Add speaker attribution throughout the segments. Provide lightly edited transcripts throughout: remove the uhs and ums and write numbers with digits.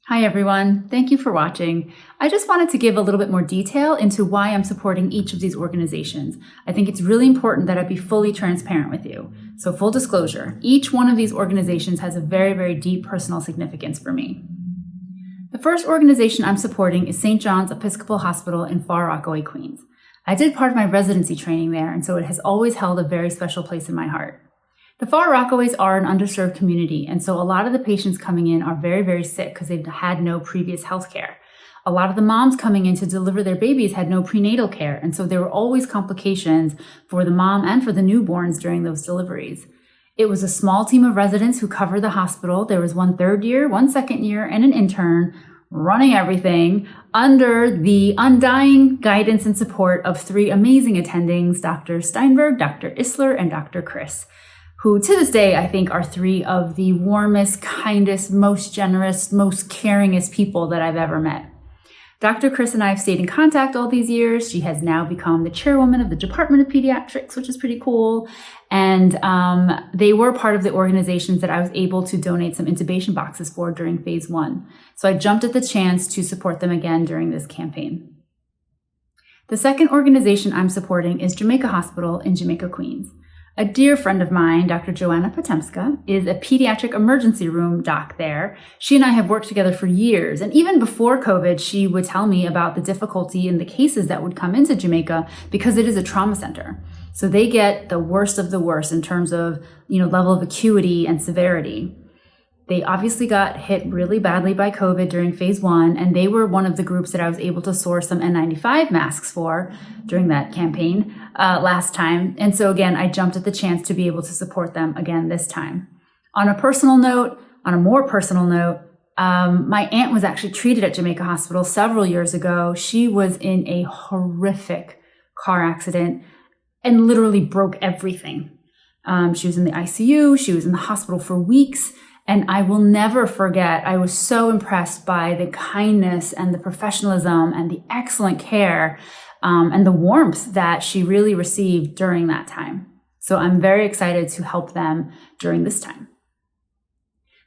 Speaker 1: Hi everyone, thank you for watching. I just wanted to give a little bit more detail into why I'm supporting each of these organizations. I think it's really important that I be fully transparent with you. So full disclosure, each one of these organizations has a very, very deep personal significance for me. The first organization I'm supporting is St. John's Episcopal Hospital in Far Rockaway, Queens. I did part of my residency training there, and so it has always held a very special place in my heart. The Far Rockaways are an underserved community, and so a lot of the patients coming in are very, very sick because they've had no previous health care. A lot of the moms coming in to deliver their babies had no prenatal care, and so there were always complications for the mom and for the newborns during those deliveries. It was a small team of residents who covered the hospital. There was one third year, one second year, and an intern running everything under the undying guidance and support of three amazing attendings, Dr. Steinberg, Dr. Isler, and Dr. Chris, who to this day I think are three of the warmest, kindest, most generous, most caringest people that I've ever met. Dr. Chris and I have stayed in contact all these years. She has now become the chairwoman of the Department of Pediatrics, which is pretty cool. And they were part of the organizations that I was able to donate some intubation boxes for during phase 1. So I jumped at the chance to support them again during this campaign. The second organization I'm supporting is Jamaica Hospital in Jamaica, Queens. A dear friend of mine, Dr. Joanna Potemska, is a pediatric emergency room doc there. She and I have worked together for years, and even before COVID, she would tell me about the difficulty in the cases that would come into Jamaica because it is a trauma center. So they get the worst of the worst in terms of, level of acuity and severity. They obviously got hit really badly by COVID during phase 1, and they were one of the groups that I was able to source some N95 masks for during that campaign last time. And so again, I jumped at the chance to be able to support them again this time. On a more personal note, my aunt was actually treated at Jamaica Hospital several years ago. She was in a horrific car accident and literally broke everything. She was in the ICU. She was in the hospital for weeks. And I will never forget, I was so impressed by the kindness and the professionalism and the excellent care and the warmth that she really received during that time. So I'm very excited to help them during this time.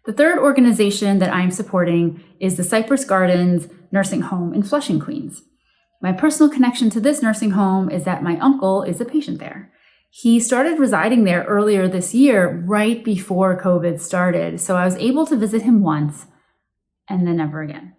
Speaker 1: The third organization that I'm supporting is the Cypress Gardens Nursing Home in Flushing, Queens. My personal connection to this nursing home is that my uncle is a patient there. He started residing there earlier this year, right before COVID started. So I was able to visit him once and then never again.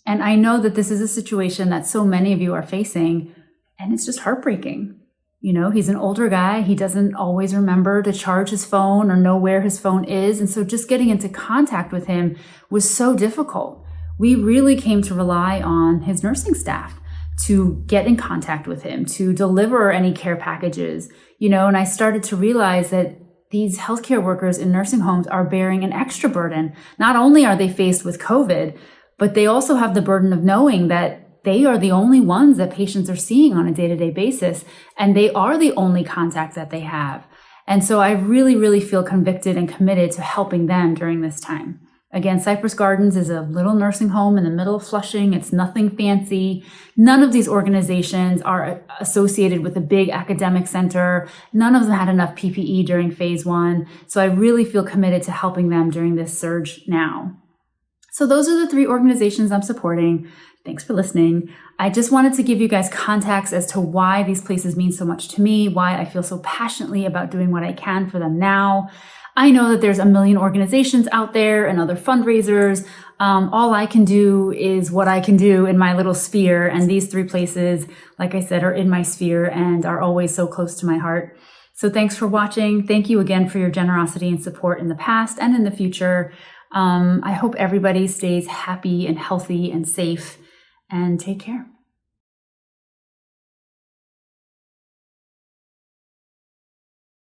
Speaker 1: And I know that this is a situation that so many of you are facing, and it's just heartbreaking. He's an older guy. He doesn't always remember to charge his phone or know where his phone is. And so just getting into contact with him was so difficult. We really came to rely on his nursing staff to get in contact with him, to deliver any care packages, and I started to realize that these healthcare workers in nursing homes are bearing an extra burden. Not only are they faced with COVID, but they also have the burden of knowing that they are the only ones that patients are seeing on a day-to-day basis, and they are the only contact that they have. And so I really, really feel convicted and committed to helping them during this time. Again, Cypress Gardens is a little nursing home in the middle of Flushing. It's nothing fancy. None of these organizations are associated with a big academic center. None of them had enough PPE during phase 1. So I really feel committed to helping them during this surge now. So those are the three organizations I'm supporting. Thanks for listening. I just wanted to give you guys context as to why these places mean so much to me, why I feel so passionately about doing what I can for them now. I know that there's a million organizations out there and other fundraisers. All I can do is what I can do in my little sphere. And these three places, like I said, are in my sphere and are always so close to my heart. So thanks for watching. Thank you again for your generosity and support in the past and in the future. I hope everybody stays happy and healthy and safe, and take care.